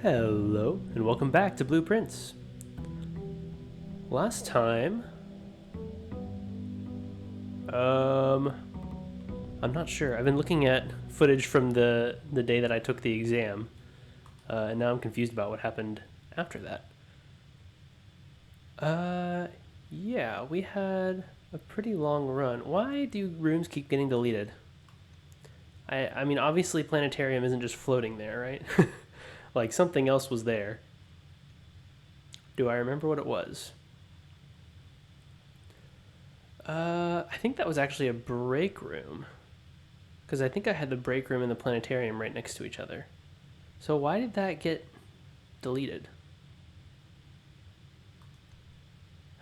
Hello, and welcome back to Blueprints. Last time, I'm not sure. I've been looking at footage from the day that I took the exam, and now I'm confused about what happened after that. Yeah, we had a pretty long run. Why do rooms keep getting deleted? I mean, obviously planetarium isn't just floating there, right? Like, something else was there. Do I remember what it was? I think that was actually a break room. Because I think I had the break room and the planetarium right next to each other. So why did that get deleted?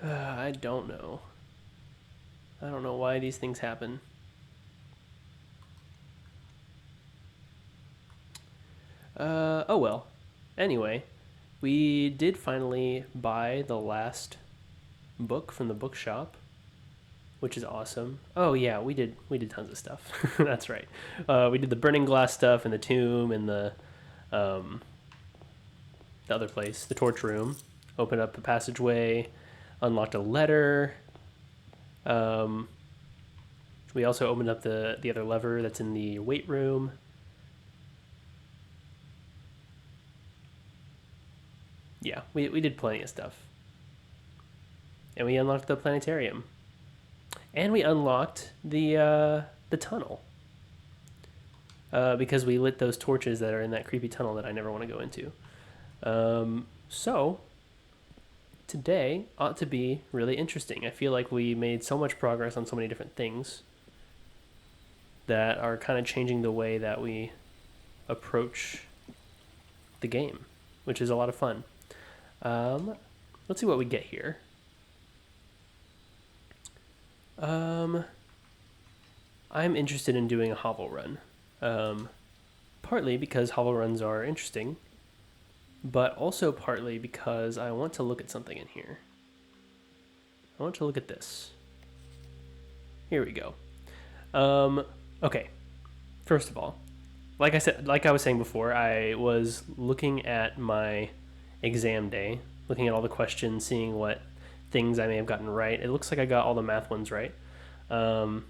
I don't know. I don't know why these things happen. Oh well. Anyway, we did finally buy the last book from the bookshop, which is awesome. Oh yeah, we did tons of stuff. That's right. We did the burning glass stuff and the tomb and the other place, the torch room. Opened up a passageway, unlocked a letter. We also opened up the other lever that's in the weight room. Yeah, we did plenty of stuff. And we unlocked the planetarium. And we unlocked the tunnel. Because we lit those torches that are in that creepy tunnel that I never want to go into. So, today ought to be really interesting. I feel like we made so much progress on so many different things that are kind of changing the way that we approach the game, which is a lot of fun. Let's see what we get here. I'm interested in doing a hovel run. Partly because hovel runs are interesting, but also partly because I want to look at something in here. I want to look at this. Here we go. Okay. First of all, like I was saying before, I was looking at my exam day, looking at all the questions, seeing what things I may have gotten right. It looks like I got all the math ones right. And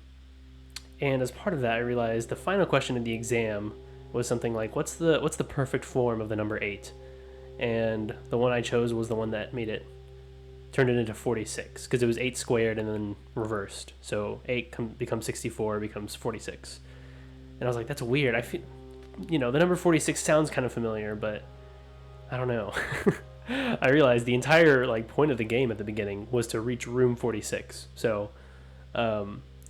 as part of that, I realized the final question of the exam was something like, what's the perfect form of the number 8? And the one I chose was the one that turned it into 46, because it was 8 squared and then reversed. So 8 becomes 64, becomes 46. And I was like, that's weird. I feel, the number 46 sounds kind of familiar, but I don't know. I realized the entire point of the game at the beginning was to reach room 46. So,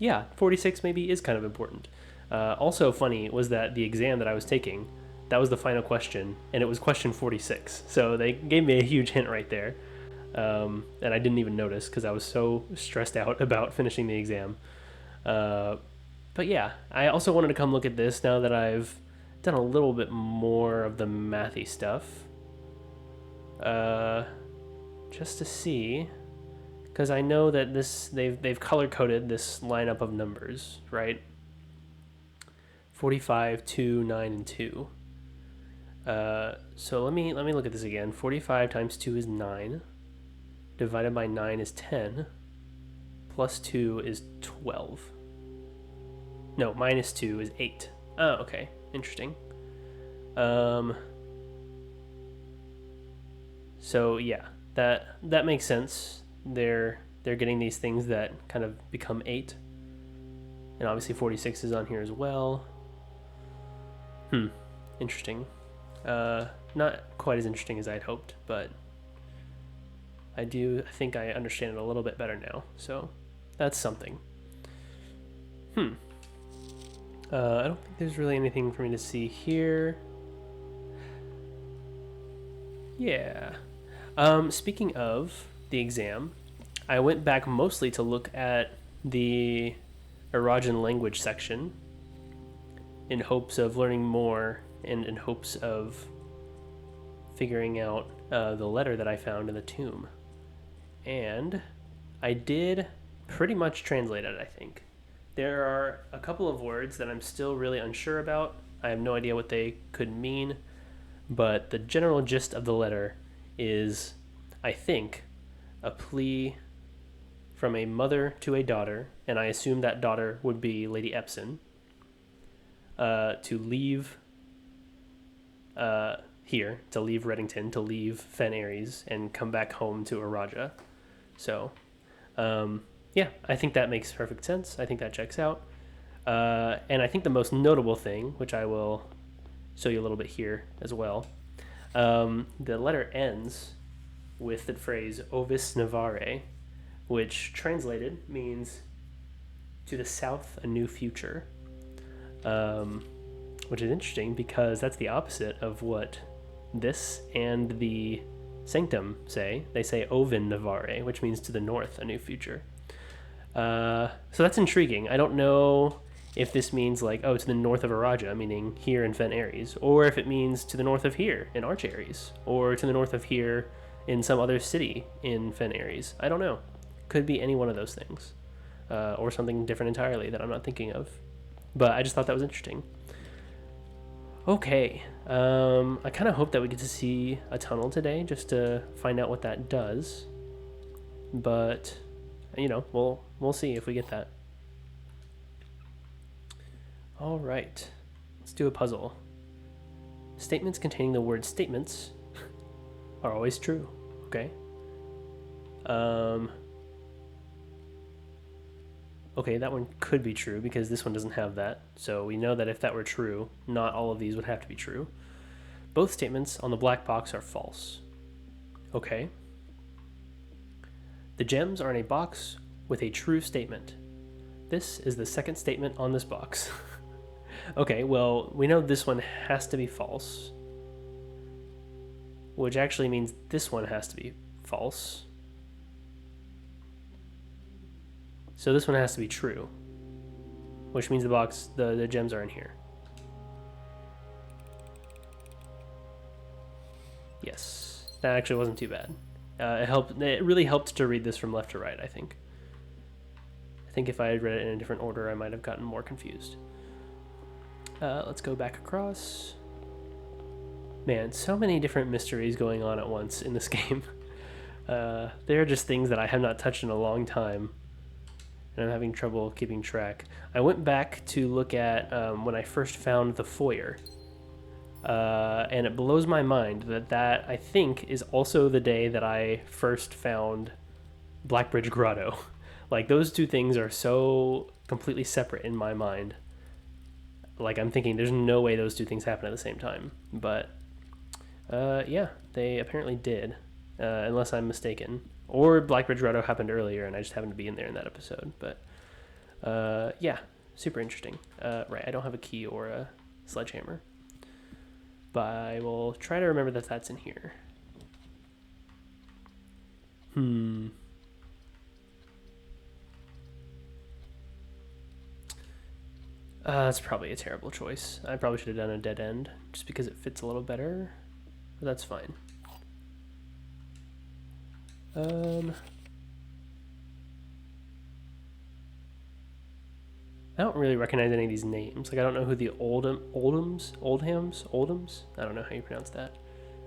yeah, 46 maybe is kind of important. Also funny was that the exam that I was taking, that was the final question, and it was question 46. So they gave me a huge hint right there, and I didn't even notice because I was so stressed out about finishing the exam. But yeah, I also wanted to come look at this now that I've done a little bit more of the mathy stuff. Just to see, because I know that they've color coded this lineup of numbers, right? 45, 2, 9, and 2. So let me look at this again. 45 times 2 is 9. Divided by 9 is 10. Plus 2 is 12. No, minus 2 is 8. Oh, okay. Interesting. So yeah, that makes sense. They're getting these things that kind of become 8. And obviously 46 is on here as well. Interesting. Not quite as interesting as I'd hoped, but I think I understand it a little bit better now. So that's something. I don't think there's really anything for me to see here. Yeah. Speaking of the exam, I went back mostly to look at the Erogen language section in hopes of learning more and in hopes of figuring out the letter that I found in the tomb. And I did pretty much translate it, I think. There are a couple of words that I'm still really unsure about. I have no idea what they could mean, but the general gist of the letter is, I think, a plea from a mother to a daughter, and I assume that daughter would be Lady Epson, to leave here, to leave Reddington, to leave Fen Ares, and come back home to Araja. So, yeah, I think that makes perfect sense. I think that checks out. And I think the most notable thing, which I will show you a little bit here as well, the letter ends with the phrase Ovis Navare, which translated means to the south, a new future, which is interesting because that's the opposite of what this and the Sanctum say. They say Ovin Navare, which means to the north, a new future. So that's intriguing. I don't know if this means like, oh, to the north of Araja, meaning here in Fen Ares, or if it means to the north of here in Arch Ares, or to the north of here in some other city in Fen Ares. I don't know. Could be any one of those things, or something different entirely that I'm not thinking of. But I just thought that was interesting. Okay, I kind of hope that we get to see a tunnel today just to find out what that does. But, you know, we'll see if we get that. All right, let's do a puzzle. Statements containing the word statements are always true. Okay. Okay, that one could be true because this one doesn't have that. So we know that if that were true, not all of these would have to be true. Both statements on the black box are false. Okay. The gems are in a box with a true statement. This is the second statement on this box. Okay, well, we know this one has to be false, which actually means this one has to be false. So this one has to be true, which means the gems are in here. Yes, that actually wasn't too bad. It really helped to read this from left to right, I think. I think if I had read it in a different order, I might have gotten more confused. Let's go back across. Man, so many different mysteries going on at once in this game. They are just things that I have not touched in a long time, and I'm having trouble keeping track. I went back to look at when I first found the foyer, and it blows my mind that I think is also the day that I first found Blackbridge Grotto. Like, those two things are so completely separate in my mind. Like, I'm thinking there's no way those two things happen at the same time. But, yeah, they apparently did, unless I'm mistaken. Or Blackbridge Grotto happened earlier, and I just happened to be in there in that episode. But, yeah, super interesting. Right, I don't have a key or a sledgehammer. But I will try to remember that that's in here. That's probably a terrible choice. I probably should have done a dead end, just because it fits a little better. But that's fine. I don't really recognize any of these names. Like, I don't know who the Oldhams? I don't know how you pronounce that.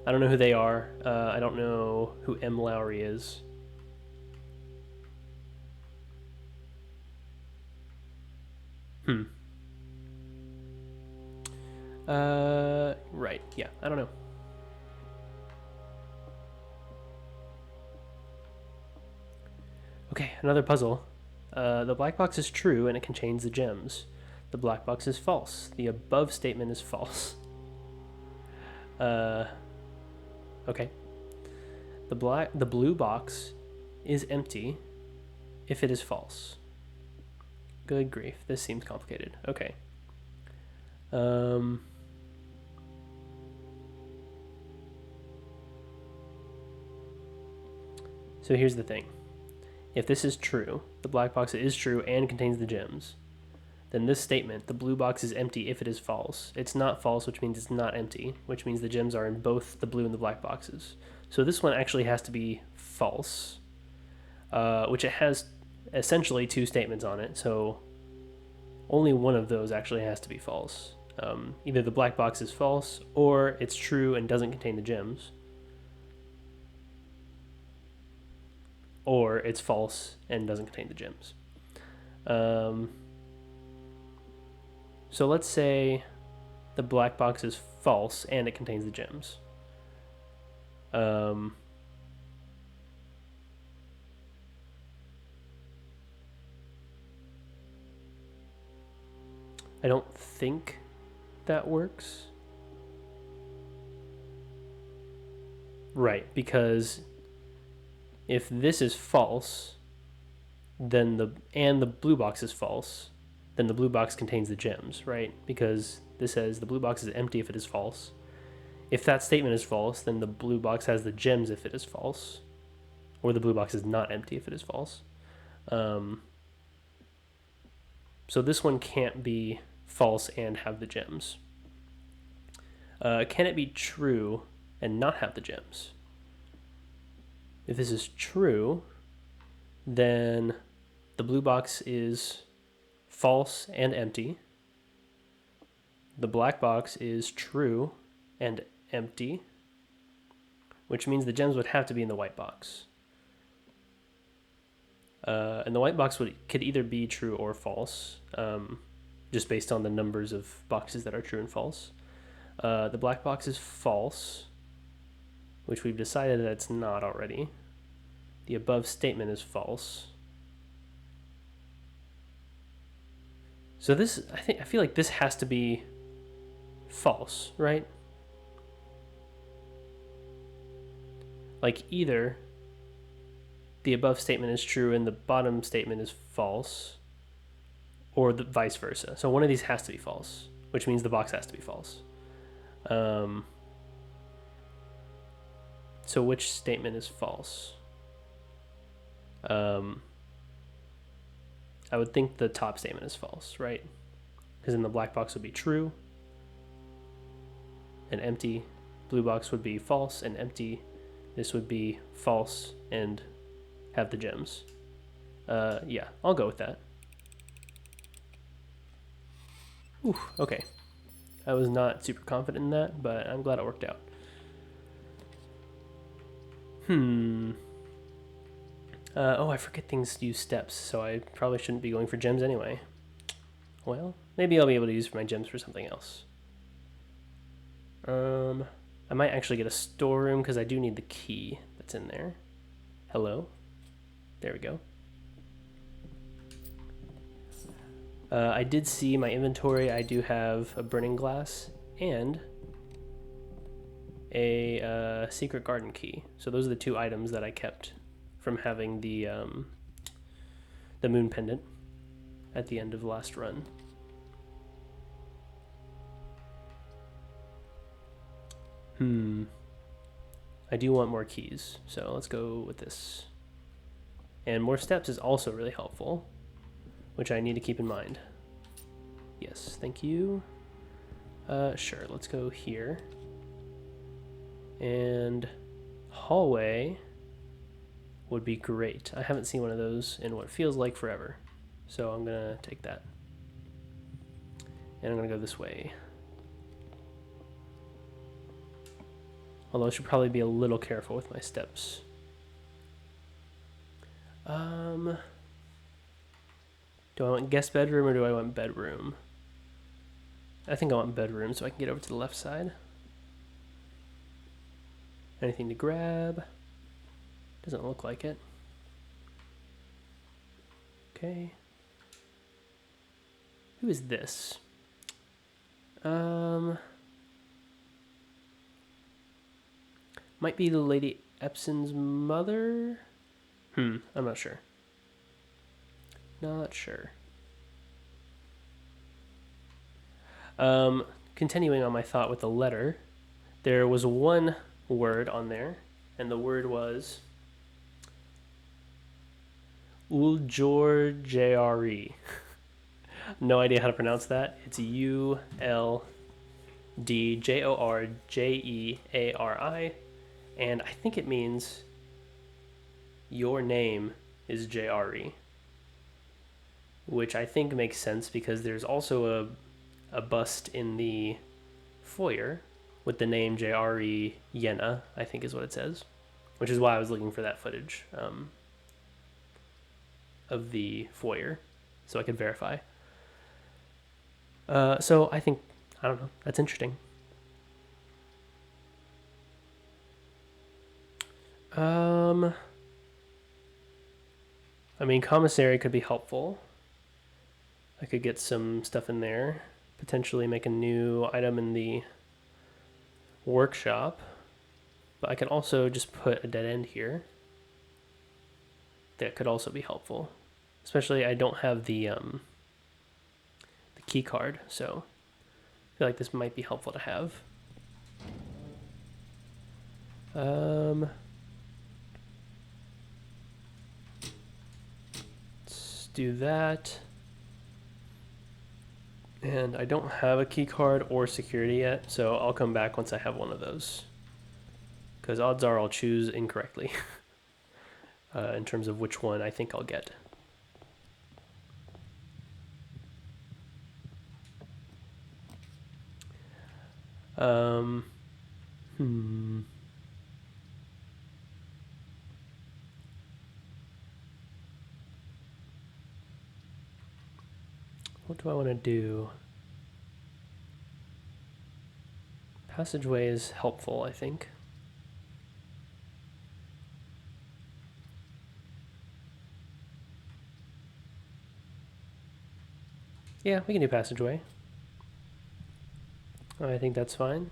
I don't know who they are. I don't know who M. Lowry is. Right. Yeah, I don't know. Okay, another puzzle. The black box is true and it contains the gems. The black box is false. The above statement is false. Okay. The blue box is empty if it is false. Good grief, this seems complicated. Okay. So here's the thing. If this is true, the black box is true and contains the gems, then this statement, the blue box is empty if it is false. It's not false, which means it's not empty, which means the gems are in both the blue and the black boxes. So this one actually has to be false, which it has essentially two statements on it, so only one of those actually has to be false. Either the black box is false, or it's true and doesn't contain the gems, or it's false and doesn't contain the gems. So let's say the black box is false and it contains the gems. I don't think that works. Right, because if this is false, then the blue box is false, then the blue box contains the gems, right? Because this says the blue box is empty if it is false. If that statement is false, then the blue box has the gems if it is false, or the blue box is not empty if it is false. So this one can't be false and have the gems. Can it be true and not have the gems? If this is true, then the blue box is false and empty. The black box is true and empty, which means the gems would have to be in the white box. And the white box could either be true or false, just based on the numbers of boxes that are true and false. The black box is false, which we've decided that it's not already. The above statement is false. So this, I feel like this has to be false, right? Like either the above statement is true and the bottom statement is false, or the vice versa. So one of these has to be false, which means the box has to be false. So which statement is false? I would think the top statement is false, right? Because then the black box would be true and empty. Blue box would be false and empty. This would be false and have the gems. Yeah, I'll go with that. Ooh, okay. I was not super confident in that, but I'm glad it worked out. Oh, I forget things use steps, so I probably shouldn't be going for gems anyway. Well, maybe I'll be able to use my gems for something else. I might actually get a storeroom because I do need the key that's in there. Hello? There we go. I did see my inventory. I do have a burning glass and a secret garden key. So those are the two items that I kept from having the moon pendant at the end of the last run. I do want more keys, so let's go with this. And more steps is also really helpful, which I need to keep in mind. Yes, thank you. Sure, let's go here. And hallway would be great. I haven't seen one of those in what feels like forever. So I'm gonna take that. And I'm gonna go this way. Although I should probably be a little careful with my steps. Do I want guest bedroom or do I want bedroom? I think I want bedroom so I can get over to the left side. Anything to grab? Doesn't look like it. Okay. Who is this? Might be the Lady Epson's mother? I'm not sure. Not sure. Continuing on my thought with the letter, there was one word on there, and the word was Uljorjari. No idea how to pronounce that. It's Uldjorjeari, and I think it means your name is Jari, which I think makes sense because there's also a bust in the foyer with the name J.R.E. Yenna, I think is what it says, which is why I was looking for that footage of the foyer so I could verify. So I think, I don't know, that's interesting. I mean, commissary could be helpful. I could get some stuff in there, potentially make a new item in the workshop, but I can also just put a dead end here. That could also be helpful, especially I don't have the key card, so I feel like this might be helpful to have. Let's do that. And I don't have a key card or security yet, so I'll come back once I have one of those. Because odds are I'll choose incorrectly in terms of which one I think I'll get. What do I want to do? Passageway is helpful, I think. Yeah, we can do passageway. I think that's fine.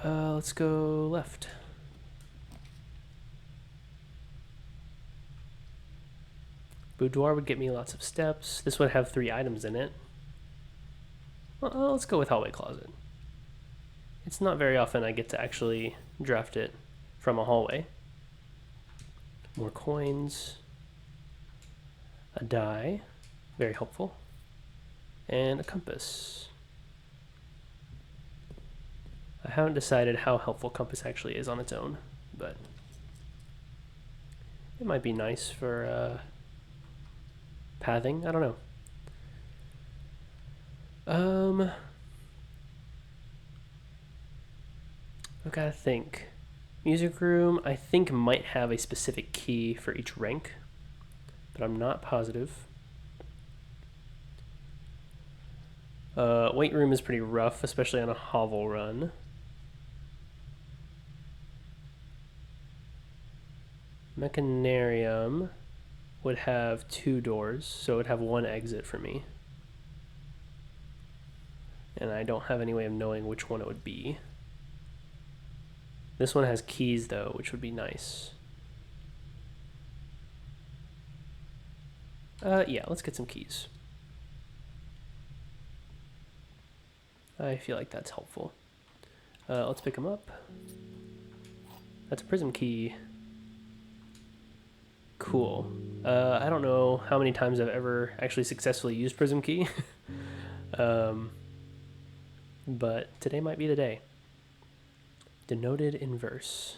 Let's go left. Boudoir would get me lots of steps. This would have 3 items in it. Well, let's go with hallway closet. It's not very often I get to actually draft it from a hallway. More coins. A die, very helpful. And a compass. I haven't decided how helpful compass actually is on its own, but it might be nice for pathing. I don't know. I've got to think. Music room, I think, might have a specific key for each rank, but I'm not positive. Weight room is pretty rough, especially on a hovel run. Mechanarium would have 2 doors, so it would have 1 exit for me. And I don't have any way of knowing which one it would be. This one has keys, though, which would be nice. Yeah, let's get some keys. I feel like that's helpful. Let's pick them up. That's a prism key. Cool. I don't know how many times I've ever actually successfully used prism key. But today might be the day. Denoted in verse.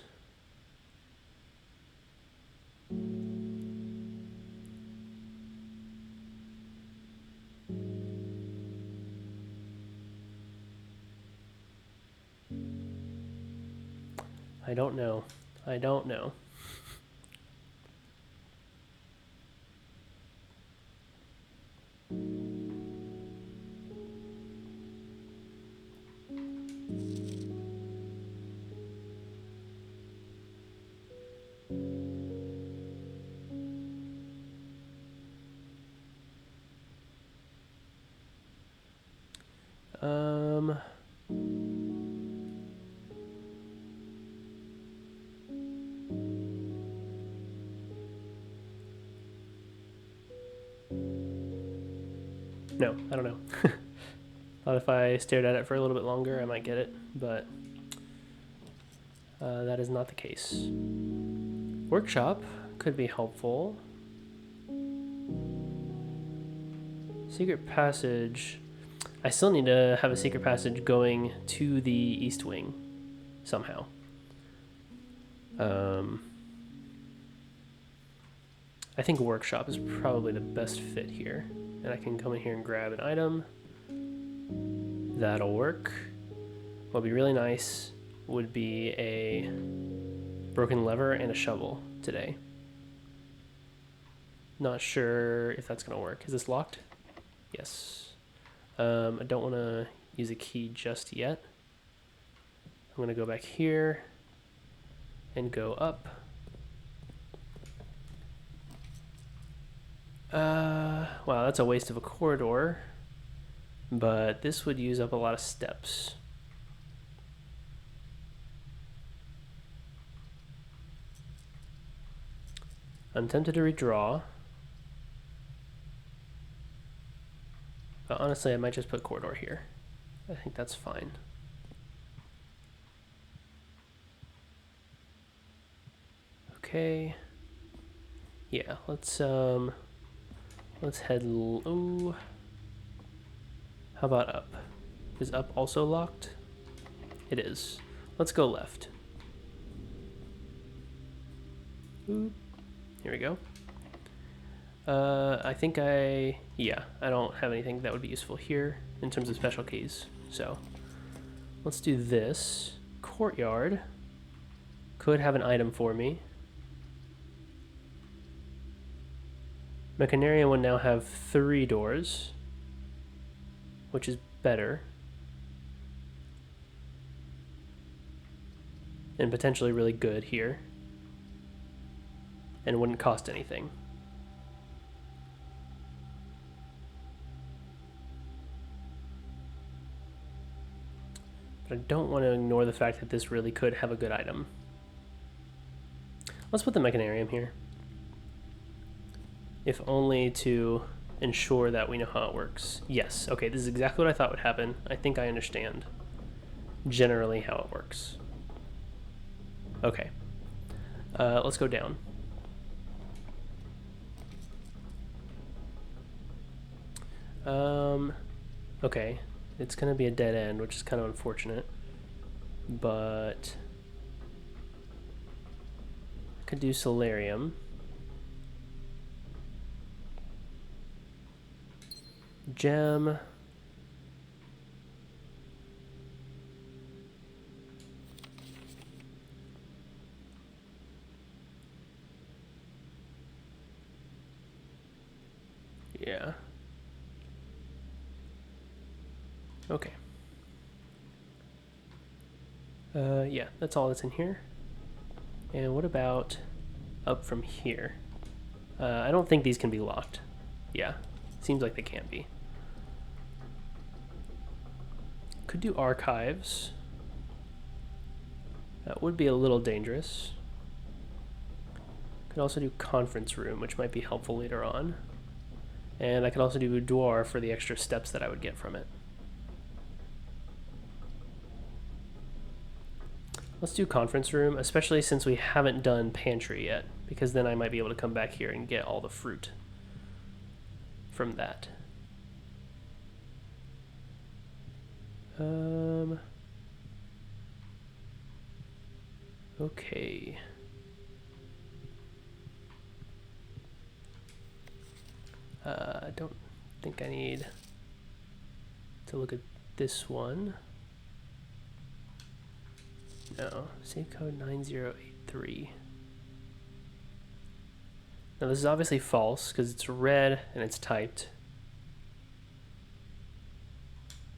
I don't know. I don't know. No, I don't know. Thought if I stared at it for a little bit longer, I might get it, but that is not the case. Workshop could be helpful. Secret passage. I still need to have a secret passage going to the east wing somehow. I think workshop is probably the best fit here. And I can come in here and grab an item. That'll work. What would be really nice would be a broken lever and a shovel today. Not sure if that's gonna work. Is this locked? Yes. I don't want to use a key just yet. I'm gonna go back here and go up. Wow, that's a waste of a corridor, but this would use up a lot of steps. I'm tempted to redraw, but honestly I might just put corridor here. I think that's fine. Okay. Yeah, let's head. Ooh. How about up? Is up also locked? It is. Let's go left. Ooh. Here we go. I think yeah, I don't have anything that would be useful here in terms of special keys. So let's do this. Courtyard could have an item for me. Mechanarium would now have 3 doors, which is better. And potentially really good here. And wouldn't cost anything. But I don't want to ignore the fact that this really could have a good item. Let's put the Mechanarium here. If only to ensure that we know how it works. Yes, okay, this is exactly what I thought would happen. I think I understand generally how it works. Okay, let's go down. Okay, it's gonna be a dead end, which is kind of unfortunate, but I could do Solarium. Gem. Yeah. Okay. Yeah, that's all that's in here. And what about up from here? I don't think these can be locked. Yeah, seems like they can't be. Could do archives. That would be a little dangerous. Could also do conference room, which might be helpful later on. And I could also do boudoir for the extra steps that I would get from it. Let's do conference room, especially since we haven't done pantry yet, because then I might be able to come back here and get all the fruit from that. Okay. I don't think I need to look at this one. No, save code 9083. Now this is obviously false because it's red and it's typed.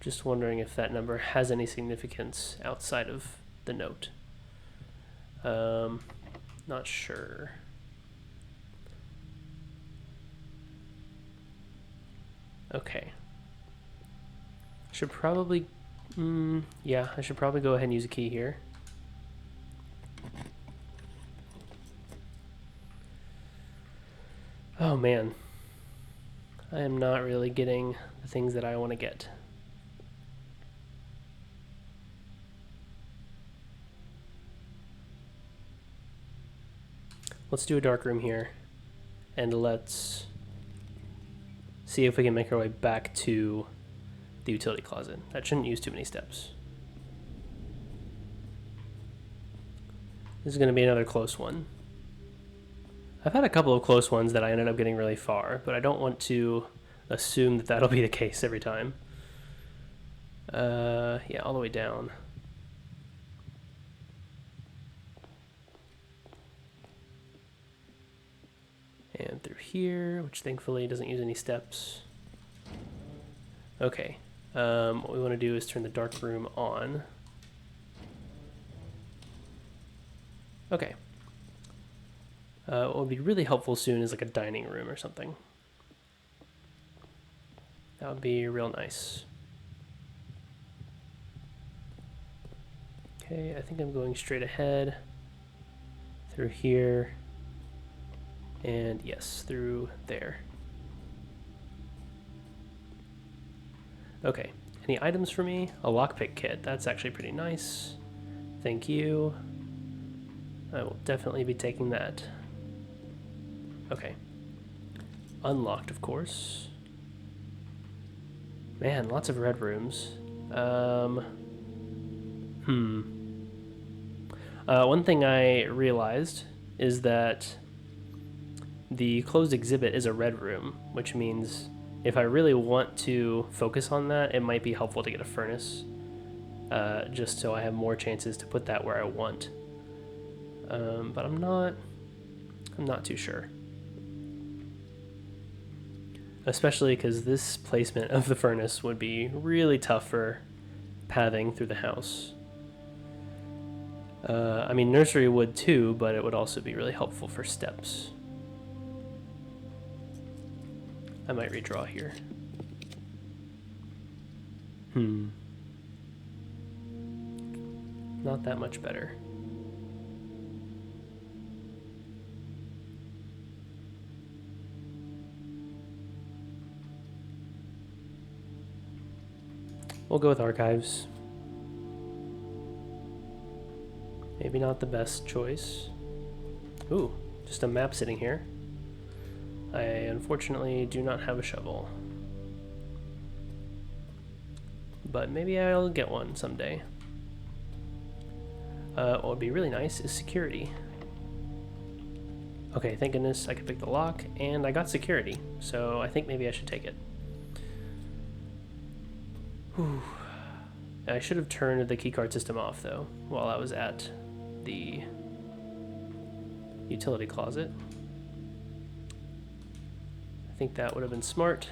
Just wondering if that number has any significance outside of the note. Not sure. Okay. Should probably, yeah, I should probably go ahead and use a key here. Oh man, I am not really getting the things that I want to get. Let's do a dark room here, and let's see if we can make our way back to the utility closet. That shouldn't use too many steps. This is going to be another close one. I've had a couple of close ones that I ended up getting really far, but I don't want to assume that that'll be the case every time. Yeah, all the way down. And through here, which thankfully doesn't use any steps. Okay, what we want to do is turn the dark room on. Okay. What would be really helpful soon is like a dining room or something. That would be real nice. Okay, I think I'm going straight ahead through here, and yes, through there. Okay, any items for me? A lockpick kit, that's actually pretty nice. Thank you. I will definitely be taking that. Okay. Unlocked, of course. Man, lots of red rooms. One thing I realized is that the closed exhibit is a red room, which means if I really want to focus on that, it might be helpful to get a furnace, just so I have more chances to put that where I want. But I'm not too sure. Especially because this placement of the furnace would be really tough for pathing through the house. I mean, nursery would too, but it would also be really helpful for steps. I might redraw here. Not that much better. We'll go with archives. Maybe not the best choice. Ooh, just a map sitting here. I unfortunately do not have a shovel. But maybe I'll get one someday. What would be really nice is security. Okay, thank goodness I could pick the lock, and I got security, so I think maybe I should take it. Whew. I should have turned the keycard system off, though, while I was at the utility closet. I think that would have been smart.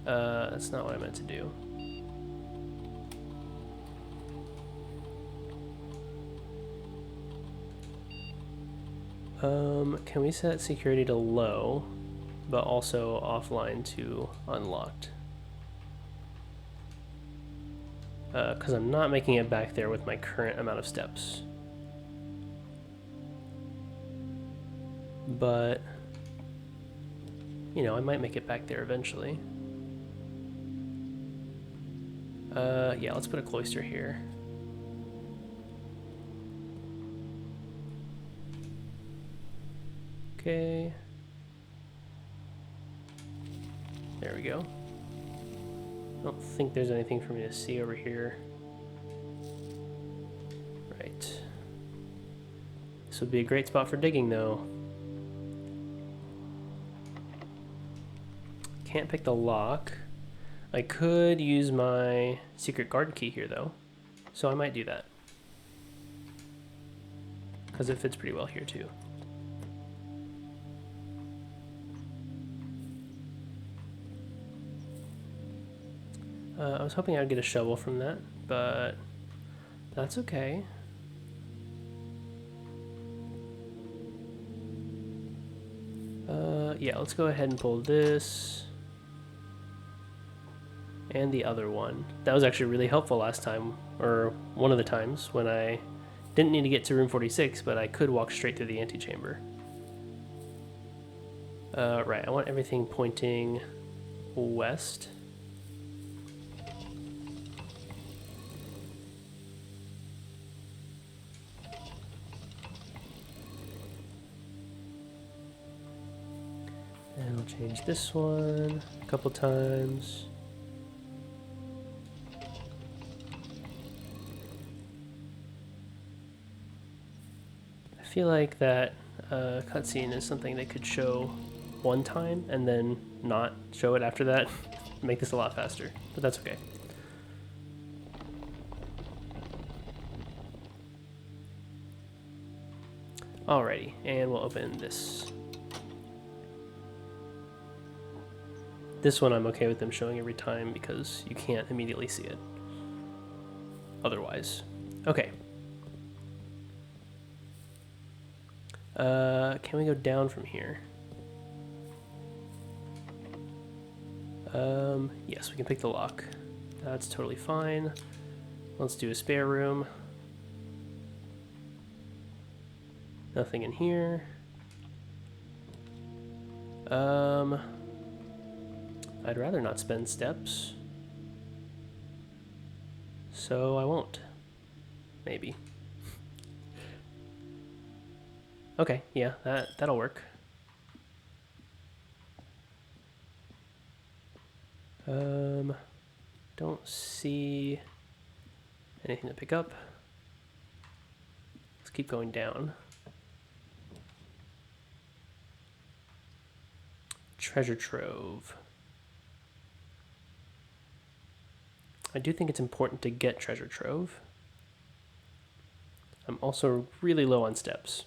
That's not what I meant to do. Can we set security to low, but also offline to unlocked? Because I'm not making it back there with my current amount of steps. But, you know, I might make it back there eventually. Yeah, let's put a cloister here. Okay. There we go. I don't think there's anything for me to see over here. Right. This would be a great spot for digging, though. Can't pick the lock. I could use my secret garden key here, though. So I might do that. Because it fits pretty well here, too. I was hoping I'd get a shovel from that, but that's okay. Yeah, let's go ahead and pull this. And the other one. That was actually really helpful last time, or one of the times, when I didn't need to get to room 46, but I could walk straight through the antechamber. Right, I want everything pointing west. And we'll change this one a couple times. I feel like that cutscene is something they could show one time and then not show it after that. Make this a lot faster, but that's okay. Alrighty, and we'll open this. This one I'm okay with them showing every time because you can't immediately see it otherwise. Okay. Can we go down from here? Yes, we can pick the lock. That's totally fine. Let's do a spare room. Nothing in here. I'd rather not spend steps. So I won't. Maybe. Okay, yeah, that'll work. Don't see anything to pick up. Let's keep going down. Treasure Trove. I do think it's important to get Treasure Trove. I'm also really low on steps.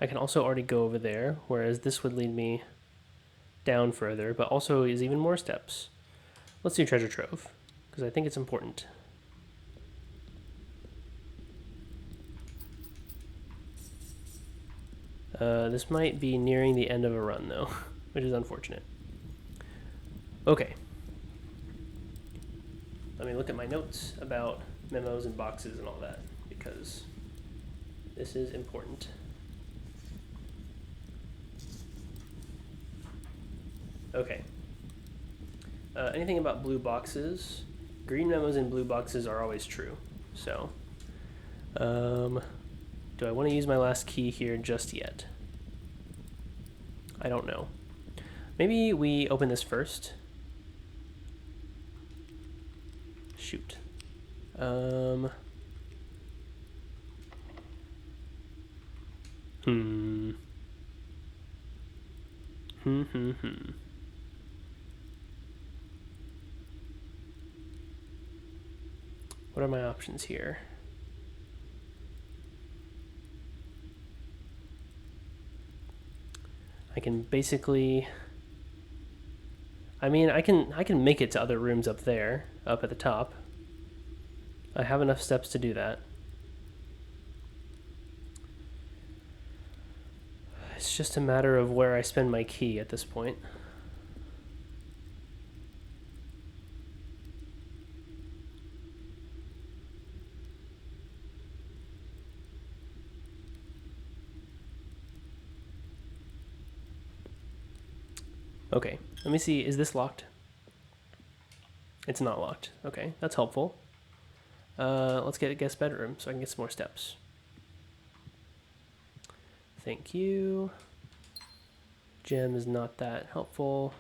I can also already go over there, whereas this would lead me down further, but also is even more steps. Let's do Treasure Trove, because I think it's important. This might be nearing the end of a run, though, which is unfortunate. Okay. Let me look at my notes about memos and boxes and all that, because this is important. Okay. Anything about blue boxes? Green memos and blue boxes are always true. So, do I want to use my last key here just yet? I don't know. Maybe we open this first. Shoot. What are my options here? I can basically, I mean, I can make it to other rooms up there, up at the top. I have enough steps to do that. It's just a matter of where I spend my key at this point. Okay, let me see, is this locked? It's not locked. Okay, that's helpful. Let's get a guest bedroom so I can get some more steps. Thank you. Gem is not that helpful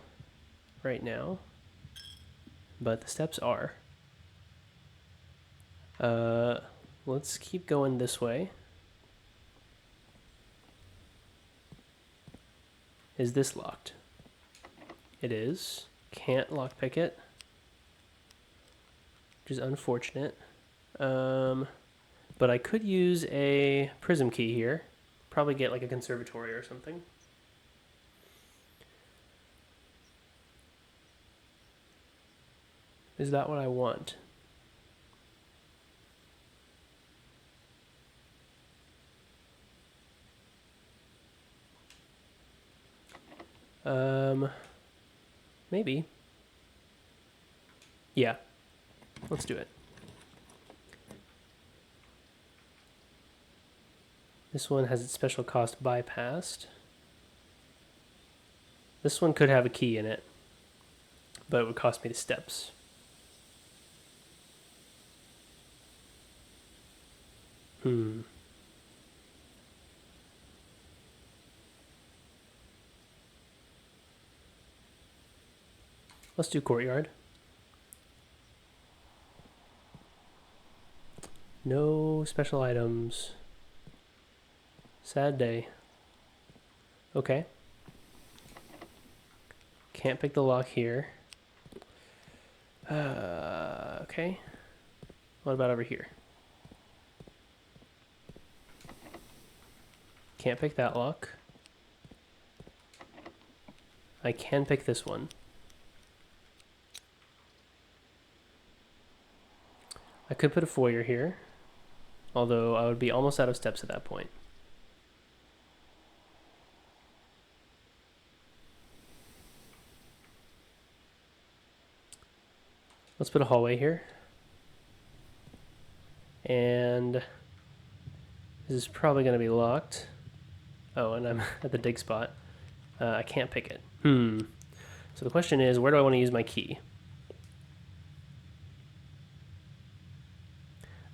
right now, but the steps are. Let's keep going this way. Is this locked? It is. Can't lockpick it, which is unfortunate. But I could use a prism key here. Probably get like a conservatory or something. Is that what I want? Maybe. Yeah. Let's do it. This one has its special cost bypassed. This one could have a key in it, but it would cost me the steps. Let's do courtyard. No special items. Sad day. Okay. Can't pick the lock here. Okay. What about over here? Can't pick that lock. I can pick this one. I could put a foyer here, although I would be almost out of steps at that point. Let's put a hallway here. And this is probably going to be locked. Oh, and I'm at the dig spot. I can't pick it. So the question is, where do I want to use my key?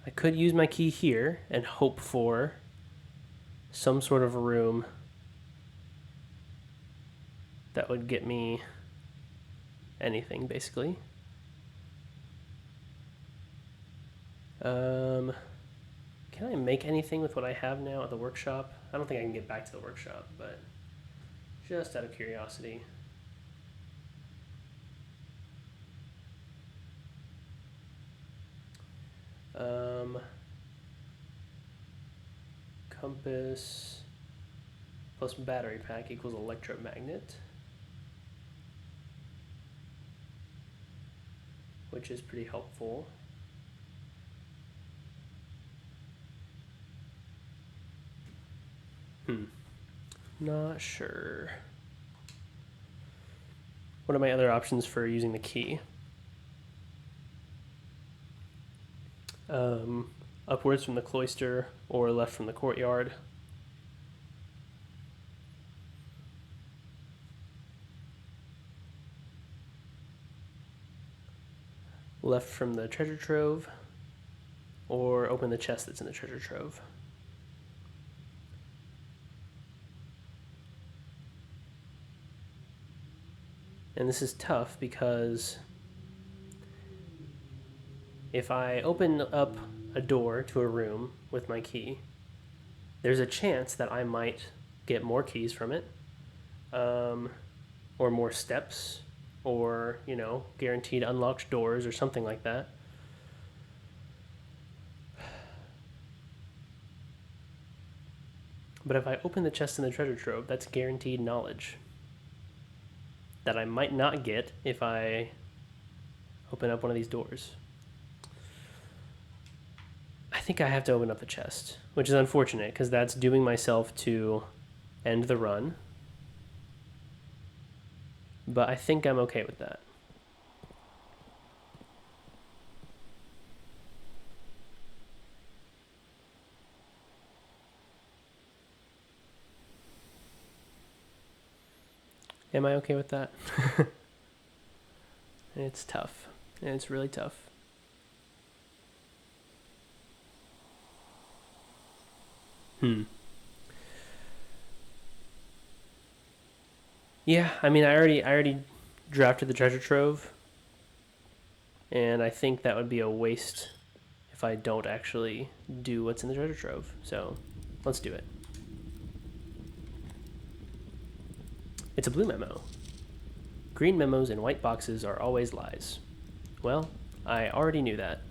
I could use my key here and hope for some sort of room that would get me anything, basically. Can I make anything with what I have now at the workshop? I don't think I can get back to the workshop, but just out of curiosity. Compass plus battery pack equals electromagnet, which is pretty helpful. Not sure. What are my other options for using the key? Upwards from the cloister or left from the courtyard. Left from the treasure trove or open the chest that's in the treasure trove. And this is tough because if I open up a door to a room with my key, there's a chance that I might get more keys from it, or more steps, or, you know, guaranteed unlocked doors or something like that. But if I open the chest in the treasure trove, that's guaranteed knowledge that I might not get if I open up one of these doors. I think I have to open up the chest, which is unfortunate because that's dooming myself to end the run. But I think I'm okay with that. Am I okay with that? It's tough. And it's really tough. Yeah, I mean, I already drafted the treasure trove, and I think that would be a waste if I don't actually do what's in the treasure trove. So, let's do it. It's a blue memo. Green memos in white boxes are always lies. Well, I already knew that.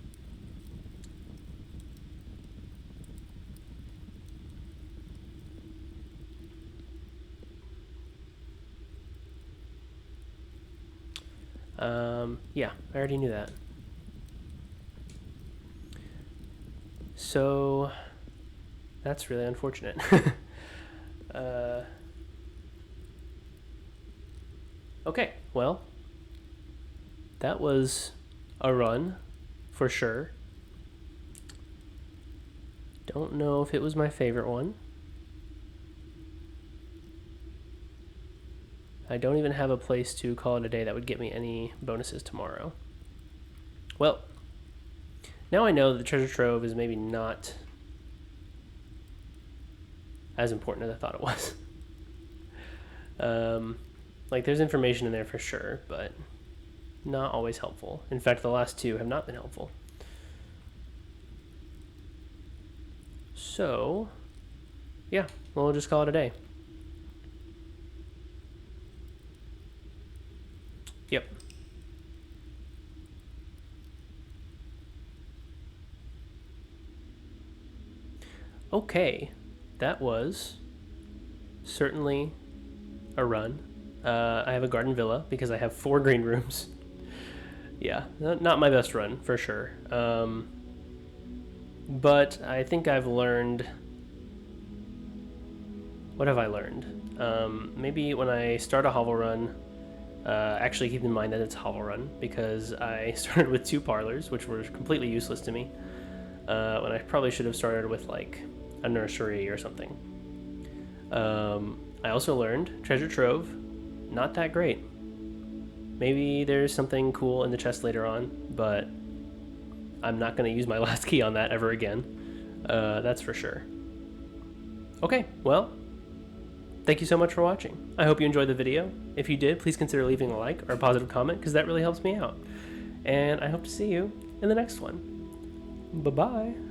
Yeah, I already knew that. So, that's really unfortunate. Okay, well, that was a run, for sure. Don't know if it was my favorite one. I don't even have a place to call it a day that would get me any bonuses tomorrow. Well, now I know that the treasure trove is maybe not as important as I thought it was. Like, there's information in there for sure, but not always helpful. In fact, the last two have not been helpful. So, yeah, we'll just call it a day. Yep. Okay, that was certainly a run. I have a garden villa because I have 4 green rooms. Yeah, not my best run for sure. But I think I've learned. What have I learned? Maybe when I start a hovel run, actually keep in mind that it's a hovel run because I started with 2 parlors, which were completely useless to me. When I probably should have started with like a nursery or something. I also learned Treasure Trove, not that great. Maybe there's something cool in the chest later on, but I'm not going to use my last key on that ever again. That's for sure. Okay, well, thank you so much for watching. I hope you enjoyed the video. If you did, please consider leaving a like or a positive comment because that really helps me out. And I hope to see you in the next one. Bye-bye.